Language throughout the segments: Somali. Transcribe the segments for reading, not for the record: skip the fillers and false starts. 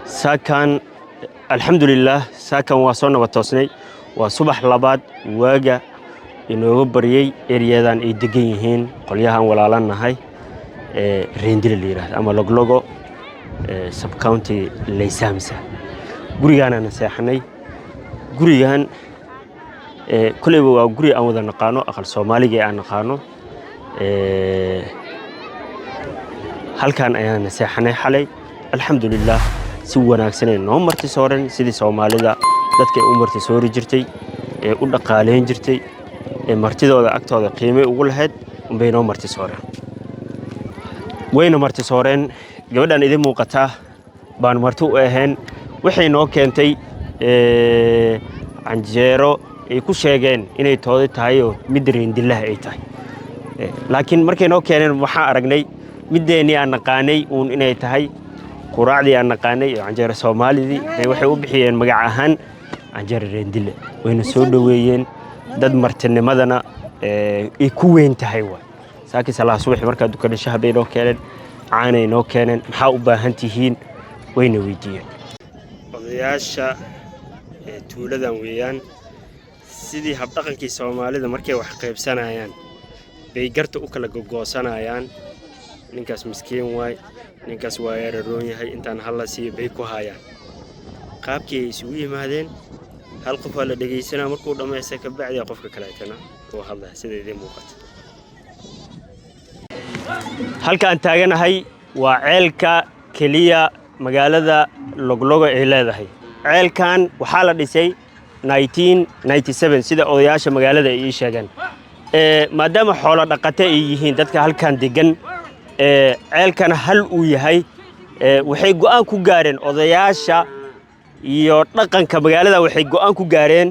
ساكن الحمد لله ساكن وصلنا وتوصني وصبح لباد واجا إنه بريء إريادان يدقيهين قليها ولا لنا هاي ريندل اللي راه أما لوجو سب كاونتي ليسامسة قريانا نساحني قريان كل يوم قري أمودنا نقانو أخل سومالي جاء نقانو هل كان أيان نساحني حلي الحمد لله سوينا سنين نوم مرتسورن سيدي سومالي دا دتك مرتسوري جرتي ودقالين جرتي martidooda agtooda qiime ugu lahayd bayno martisooreen wayna martisooreen gabadhan idin muuqata baan marti u ahayn waxay noo keentay anjeero ay ku sheegeen inay toodi tahay oo mid reendillah ay tahay laakiin markay noo keeneen waxa aragnay mideeni aan naqaanay uun inay tahay quraacdii aan naqaanay anjeero Soomaalidii waxay u bixiyeen magac ahaan anjeero reendille wayna soo dhaweeyeen dad martinimadana ay ku weyn tahay waa saaki salaas wixii marka dukada shahabay noo keeneen caanay noo keeneen maxaa u baahan tihiin wayna weydiiyeen odayaasha tuuladan weeyaan sidii hab dhaqankii Soomaalida markay wax qaybsanayaan bay garta u kala gogoosanayaan ninkaas miskiin waay ninkaas waa yaroon yahay intaan hal la sii bay ku hayaan qaabkii ay isugu yimaadeen hal qof la dhageysana markuu dhameystay ka bacdi qofka kale aytana oo hadlaa sideedii muuqata halka aan taaganahay waa ceelka kaliya magaalada Loglogo ay leedahay ceelkan waxa la dhisay 1997 sida odayaasha magaalada ay sheegeen maadaama xoolo dhaqato ay yihiin dadka halkan degan ceelkan hal uu yahay waxay go'aan ku gaareen odayaasha iyo dhaqanka magaalada waxay go'aan ku gaareen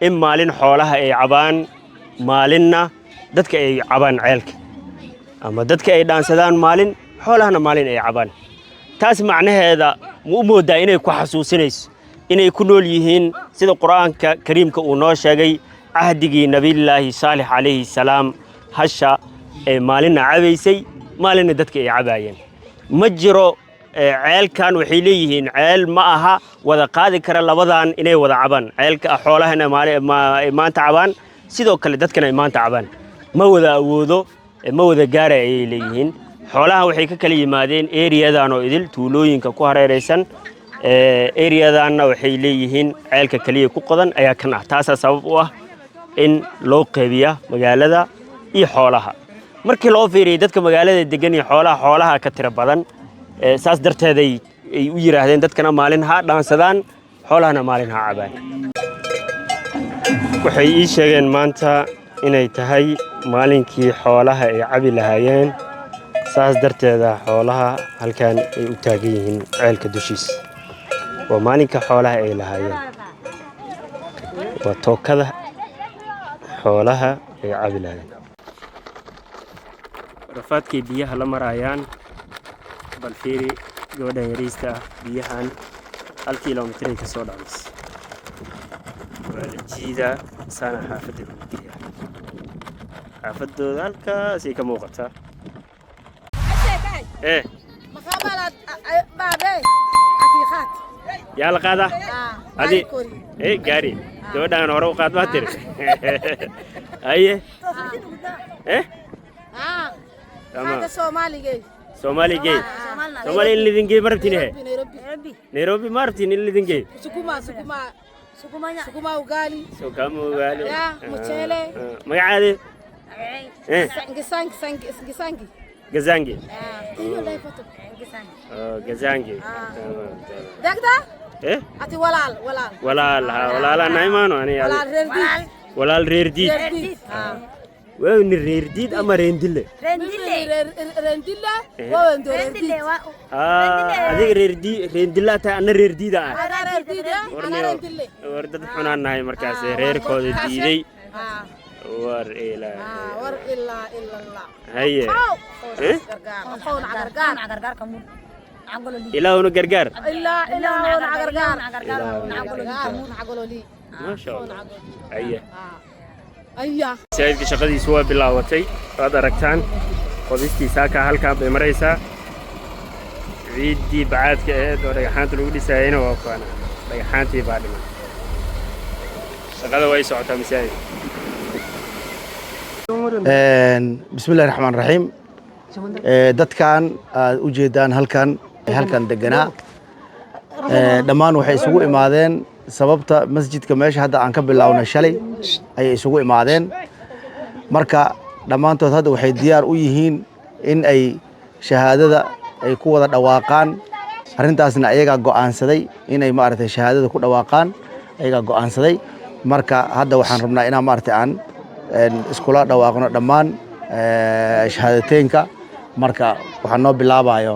in maalin xoolaha ay cabaan maalinna dadka ay cabaan ceelka ama dadka ay dhaansadaan maalin xoolahana maalin ay cabaan taas macnaheeda mu moodaa inay ku xasuusinayso inay ku nool yihiin sida quraanka kariimka uu noo sheegay ahdigii nabiyilaahi saalix alayhi salaam hasha ay maalin cabaysay maalinna dadka ay cabaayeen ma jiro ceelkan waxay leeyihiin ceel ma aha wada qaadi kara labadan inay wada cabaan ceelka xoolahana maanta cabaan sidoo kale dadkana maanta cabaan ma wada awoodo ma wada gaaray ay leeyihiin xoolaha waxay ka kala yimaadeen area-dan oo idil tuulooyinka ku hareeraysan area-danna waxay leeyihiin ceelka kaliya ku qodan ayaa kan ah taas sabab u ah in loo qeybiyo magaalada iyo xoolaha markii loo fiiriyay dadka magaalada degan iyo xoolaha ka tira badan saas darteed ay u yiraahdeen dadkana maalin ha dhaansadaan xoolahana maalin ha cabaan waxay ii sheegeen maanta inay tahay maalinkii xoolaha ay cabi lahaayeen saas darteed xoolaha halkan ay u taagan yihiin ceelka dushiis waa maalinka xoolaha ay lahaayeen waa tookada xoolaha ay cabi lahaayeen rafaadkii biyaha la marayaan balfiiri gabadhan yariista biyahan 1 kiiloomitir ka soo dhacays jiida sana xaafadda guddiga xaafadooda halkaas ay ka muuqataa maqabalad baabay atiiqaad yaa la qaada adi gaari gabadhan hore u qaad baa tiri aye tama Soomaaliga Somali gay Somali living gay martini hai Nairobi martini living gay sukuma ugali ya mchele magacaade Gazangi Gazangi dagda ati walaal ha naimano ani walaal reerdid وين الريرديد أما ريندلة هذيك ريندلة تا أنا ريرديد وردت حنا نهاي مركز رير كود ديدي ور إلا الله هيا إلا هو نجرجر إلا هو نجرجر ما شاء الله هيا أيه سيدك شقدي سوى باللاوتي هذا ركتان قدستي ساكا هالكا بمريسا ciiddii bacaadka ahayd oo dhagaxaanta lagu dhisayayna waa kuwana dhagaxaantii baa dhiman shaqada way socotaa masaajid bismillahi raxmaan raxiim dadkan aad u jeedaan halkan deganaa dhammaan waxay isugu imaadeen sababta masjidka meesha hadda aan ka bilownay shalay ayay isugu imaadeen marka dhammaantood hadda waxay diyaar u yihiin in ay shahaadada ay ku wada dhawaaqaan arrintaasna ayagaa go'aansaday inay maaragtay shahaadada ku dhawaaqaan ayagaa go'aansaday marka hadda waxaan rabnaa inaan maaragtay aan iskula dhawaaqno dhammaan shahaadateynka marka waxaan noo bilaabayo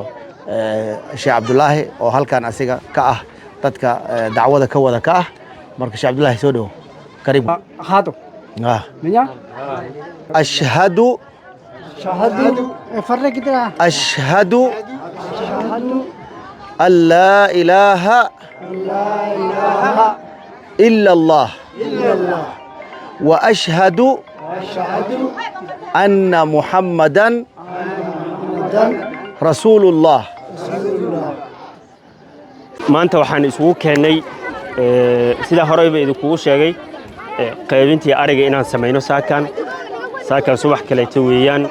Sheekh Cabdullaahi oo halkan asiga ka ah dadka dacwada ka wada ka ah marka Sheekh Cabdullaahi soo dhawo kariib هادو منيا ashhadu فرق كده أشهد أن لا إله إلا الله وأشهد أن محمدا رسول الله maanta waxaan isugu keenay sida horeyba idinkugu sheegay qaybintii ariga inaan samayno saakan subax kaleeto weeyaan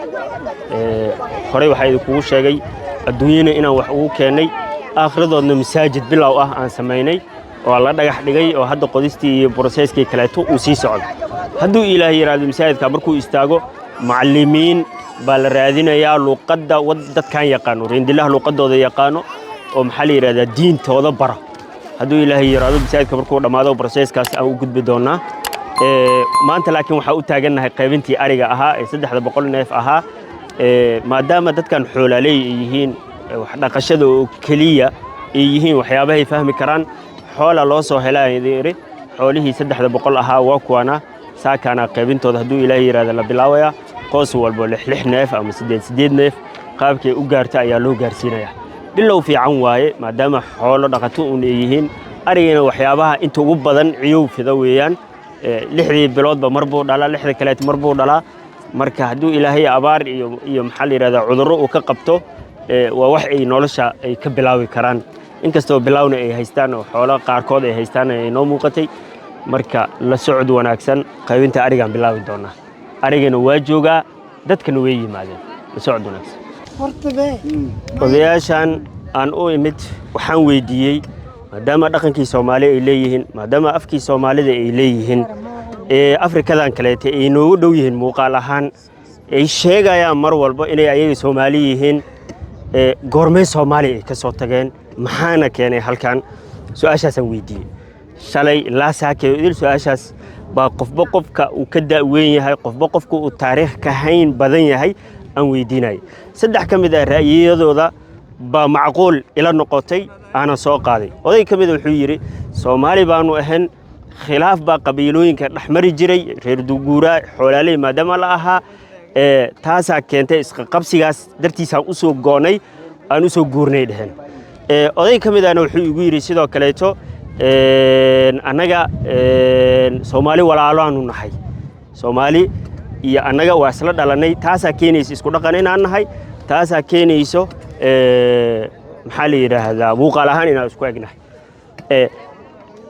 horey waxaa idinkugu sheegay adduunyana inaan wax ugu keennay aakhiradoodna masaajid bilow ah aan samaynay oo la dhagax dhigay oo hadda qodistii iyo broseskii kaleeto uu sii socdo hadduu ilaahay yiraahdo masaajidka markuu istaago macallimiin baa la raadinayaa luuqadda dadkan yaqaano reendilaha luuqadooda yaqaano oo maxaa la yiraahdaa diintooda bara hadduu ilaahay yiraahdo masaajidka markuu dhammaado broseskaas aan u gudbi doonaa maanta laakiin waxaa u taagannahay qaybintii ariga ahaa ee 300 neef ahaa maadaama dadkan xoolaaley ay yihiin wax dhaqashada oo keliya ay yihiin waxyaabahay fahmi karaan xoola loo soo helayay xoolihii 300 ahaa waa kuwana saakana qaybintooda hadduu ilaahay yiraahdo la bilaawaya qoys walba 6 neef ama 8 neef qaabkay u gaarta ayaa loo gaarsiinayaa bilow fiican waaye maadaama xoolo dhaqato u yihiin arigana waxyaabaha inta ugu badan ciyow fida weeyaan 6 biloodba marbuu dhalaa 6 kale marbuu dhalaa marka hadduu ilaahay abaar iyo maxaa la yiraahdaa cudurro uu ka qabto waa wax ay nolosha ay ka bilaawi karaan inkastoo bilawna ay haystaan oo xoolo qaarkood ay haystaan ay noo muuqatay marka la socod wanaagsan qaybinta arigan bilaawi doonaa arigana waa joogaa dadkana way yimaadeen la socod wanaagsan odayaashan aan u imid waxaan weydiiyey maadaama dhaqankii Soomaaliya ay leeyihiin maadaama afkii Soomaalida ay leeyihiin Afrikadan kaleete ay noogu dhow yihiin muuqaal ahaan ay sheegayaan mar walba inay ayaga Soomaali yihiin goormay Soomaali ay ka soo tageen maxaana keenay halkan su'aashaas aan weydiiyey shalay la saakay idil su'aashaas baa qofka uu ka daaweyn yahay qofka uu taariikh ka hayn badan yahay aan weydiinay saddex kamid ah ra'yiyadooda ba macquul ila noqotay ana soo qaaday oday kamid wuxuu yiri Soomaali baanu ahayn khilaaf ba qabiilooyinka dhaxmari jiray reer duguura xoolaaley maadaama la ahaa taasa keentay isqa qabsigaas dartiisa u soo goonay aan u soo guurnay dhahan oday kamid ahna wuxuu igu yiri sidoo kaleeto anaga Soomaali walaalaanu nahay Soomaali iyo anaga waa isla dhalanay taasa keenaysa isku dhaqan inaan nahay taasa keenayso maxaa la yiraahdaa muuqaal ahaan inaan isku egnahay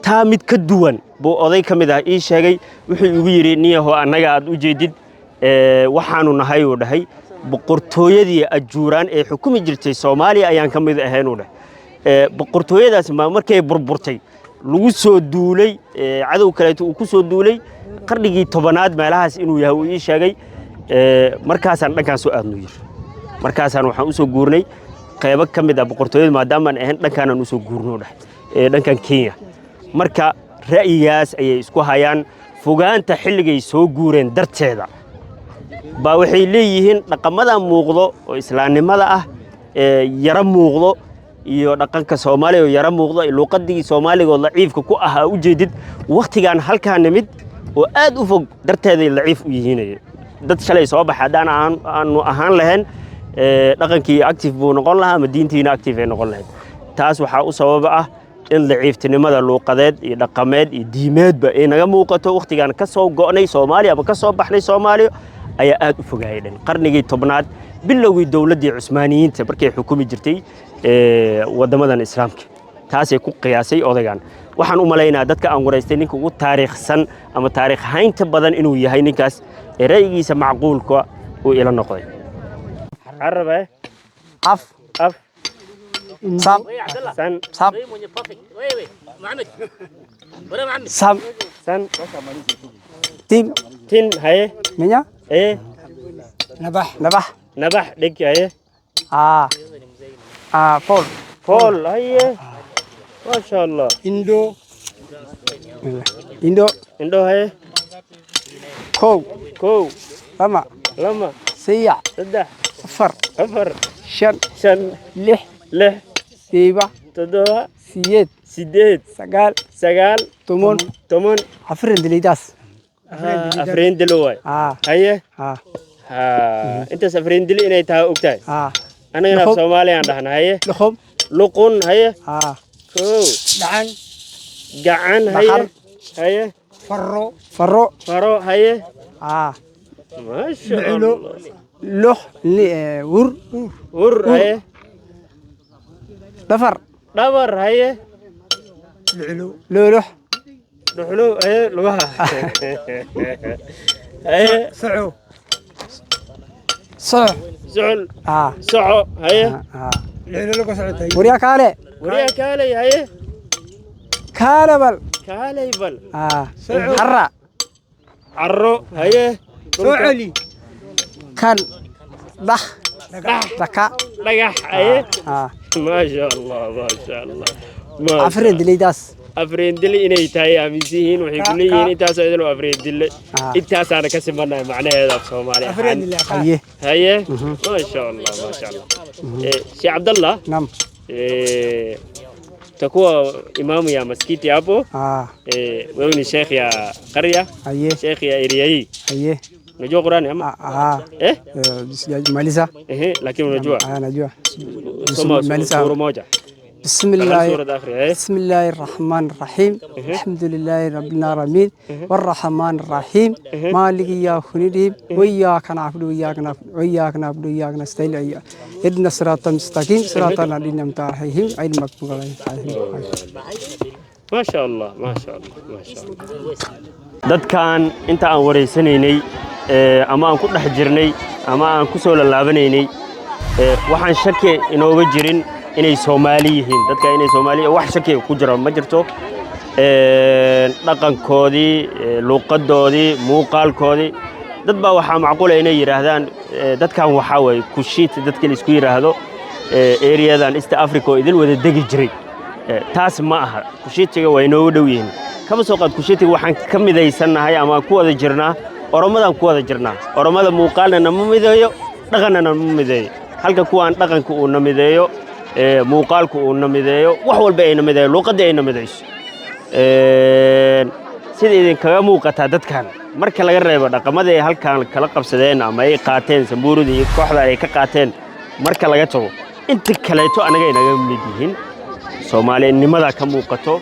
taa mid ka duwan buu oday kamid ah ii sheegay wuxuu igu yiri niyaho anaga aad u jeedid waxaanu nahay oo dhahay boqortooyadii ajuuraan ee xukumi jirtay Soomaaliya ayaan kamid ahayn oo dhahay boqortooyadaas markay burburtay lagu soo duulay cadow kaleeto uu ku soo duulay qarnigii 10aad meelahaas inuu yahay uu ii sheegay markaasaan dhankaan soo aadno yiri markaasaan waxaan u soo guurnay qayb ka mid ah boqortooyada maadaama aan ahayn dhankaan u soo guurno dhahay dhankan Kenya marka ra'yigaas ayay isku hayaan fogaanta xilligay soo guureen darteeda ba waxay leeyihiin dhaqamada muuqdo oo islaamnimada ah yara muuqdo iyo dhaqanka Soomaaliya oo yara muuqdo luqadii Soomaaliga oo daciifka ku ahaa u jeedid waqtigan halkaan nimid oo aad u fog darteeda daciif u yihiin dad shalay soo baxadaan aanu ahaan lahayn dhaqankii active buu noqon lahaa ama diintiina active ay noqon lahayd taas waxa u sabab ah in daciiftinimada luqadeed iyo dhaqameed iyo diimeedba ay naga muuqato waqtigan ka soo go'nay Soomaaliya ama ka soo baxnay Soomaaliya ayaa aad u fogaayeen qarnigii 10aad bilowgii dawladii Cusmaaniyiinta markay xukumi jirtay wadamadan islaamka taasay ku qiyaasay odagan waxaan u malaynaa dadka aan wareystay ninka ugu taariikhsan ama taariikh haynta badan inuu yahay ninkaas ra'yigiisa macquulka uu ila noqday عربة af أف sam سن sam sam سن tim تين هاي minya إيه nabah نبح ديك هاي pol فول هاي ما شاء الله indo عنده هاي kow كو lama لما siyac سدح afar أفر shan شن lix له toddoba تدوها sideed سديد sagaal سجال toban تمن afar dilidaas أفرين دلوي هاي أنت سفرين دلي إني تها أكتاي أنا هنا في سومالي عندنا هاي لخم لقون هاي كو dhacan جعان هاي farro فرو هاي ما ما شاء الله loh wur ور هاي dhafar دبر هاي loloh دحلو هاي لوها هاي soco زعل سعو هاي waryaa kaale وريا كالي هاي kaale bal كالي بل harra عرو هاي kan dah daka رجح هاي ما شاء الله ما شاء الله ما afar dilidaas أفرين دلي إني تاي أمزين وحكولي إني تاسو إذن أفرين دلي إنتاس أنا كسب منا معناه هذا في سومالي haye هاي ما شاء الله ما شاء الله شيخ عبد الله nam تكو إمام يا مسكيتي أبو وين شيخ يا قرية haye شيخ يا إرياي haye نجوا قرآن أما إيه malisa إيه لكن نجوا najua ثم malisa سورة موجة بسم الله سورة آخر بسم الله الرحمن الرحيم الحمد لله رب العالمين والرحمن الرحيم مالك يا خنيديم وإياك نعبد وإياك نستعين اهدنا الصراط المستقيم صراط الذين أنعمت عليهم غير المغضوب عليهم ما شاء الله ما شاء الله ما شاء الله dadkan inta aan wareysanaynay ama aan ku dhex jirnay ama aan ku soo lalaabanaynay waxaan shaki inooga jirin inay Soomaali yihiin dadka inay Soomaali wax shaki ku jira ma jirto dhaqankoodii luqadoodii muuqaalkoodii dad baa waxa macquul ah inay yiraahdaan dadkan waxa way ku shiit dadka la isku yiraahdo areadan East Africa oo idil wada degi jiray taas ma aha ku shiitiga way inoo dhow yihiin kama soo qaad ku shiitiga waxaan ka midaysanahay ama ku wada jirnaa oromadan ku wada jirnaa oromada muuqaalna ma mideeyo dhaqanna ma mideeyo halka kuwaan dhaqanka uu namideeyo muuqaalku uu namideeyo wax walba ay namideeyo luqadda ay namideyso sida idin kaga muuqata dadkan marka laga reebo dhaqamada ay halkan kala qabsadeen ama ay qaateen sambuurida iyo kooxda ay ka qaateen marka laga tago inta kaleeto anaga inaga mid yihiin Soomaaliyada ka muuqato